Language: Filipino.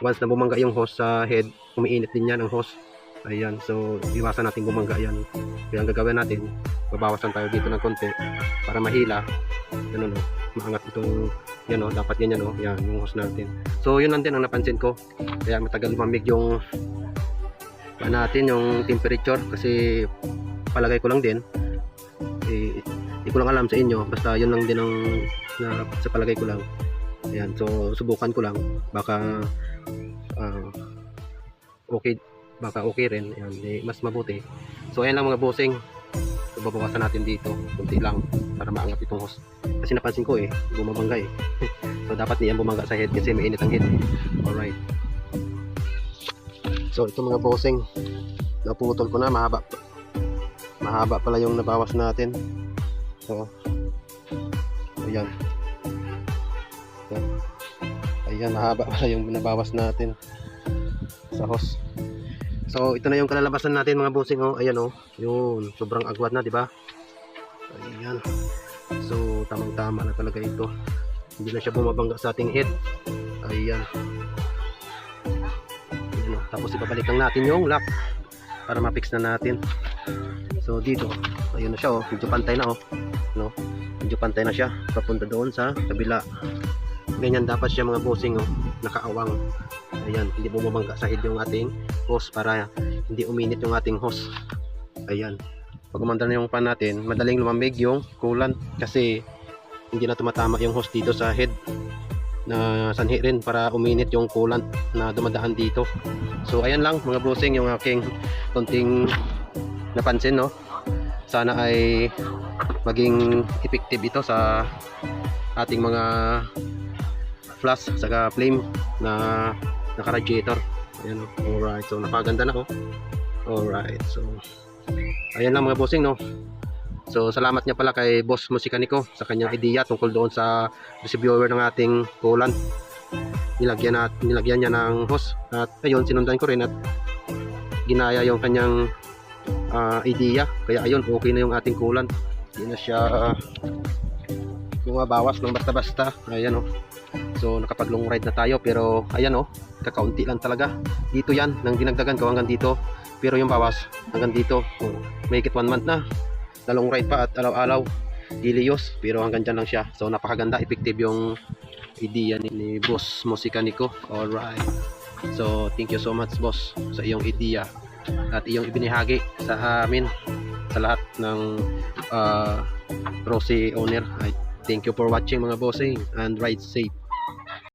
once na bumangga yung hose sa head, umiinit din yan ang hose. Ayan, so iwasan natin bumangga yan. Kaya ang gagawin natin, babawasan tayo dito ng konti para mahila. Ano no, maangat itong yan o, dapat ganyan o, yan yung hose natin. So yun lang din ang napansin ko, kaya matagal lumamig yung natin yung temperature, kasi palagay ko lang din hindi ko lang alam sa inyo, basta yun lang din ang sa palagay ko lang. Ayan, so subukan ko lang, baka okay rin. Ayan, mas mabuti. So ayan lang mga bossing, so babawasan natin dito kunti lang para maangat itong hose, kasi napansin ko bumabangga so dapat niyan bumangga sa head kasi mainit ang head. Alright, so ito mga bossing, naputol ko na, mahaba pala yung nabawas natin. So ayan, mahaba pala yung nabawas natin sa hose. So ito na yung kalalabasan natin mga bossing. Ayan yun, sobrang agwat na, di ba? Ayan, so tamang tama na talaga ito, hindi na siya bumabangga sa ating head. Ayan, tapos ibabalik lang natin yung lock para ma-fix na natin. So dito, ayun na siya medyo pantay na medyo pantay na siya papunta doon sa kabila. Ganyan dapat siya mga bossing nakaawang. Ayan, hindi bumabangga sa head yung ating hose para hindi uminit yung ating hose. Ayan, pag umandar na yung pan natin, madaling lumamig yung coolant kasi hindi na tumatama yung hose dito sa head, na sanhi rin para uminit yung coolant na dumadaan dito. So ayan lang mga bossing yung aking konting napansin sana ay maging effective ito sa ating mga flash saka flame na naka-radiator. Ayan alright, so napaganda na alright, so ayan lang mga bossing So salamat niya pala kay Boss Musikaniko sa kanyang idea tungkol doon sa receiver ng ating coolant. Nilagyan niya ng hose at ayun, sinundan ko rin at ginaya yung kanyang idea, kaya ayun, okay na yung ating coolant, hindi na siya bumabawas ng basta-basta. Ayan so nakapag long ride na tayo, pero ayan kakaunti lang talaga dito, yan nang dinagdagan ko hanggang dito, pero yung bawas hanggang dito. May higit 1 month na long ride pa at alaw-alaw Ilios, pero hanggang dyan lang siya. So napakaganda, effective yung idea ni Boss Musikaniko. Alright, so thank you so much boss sa iyong idea at iyong ibinahagi sa amin, sa lahat ng Rossi owner. Thank you for watching mga bossing, and ride safe.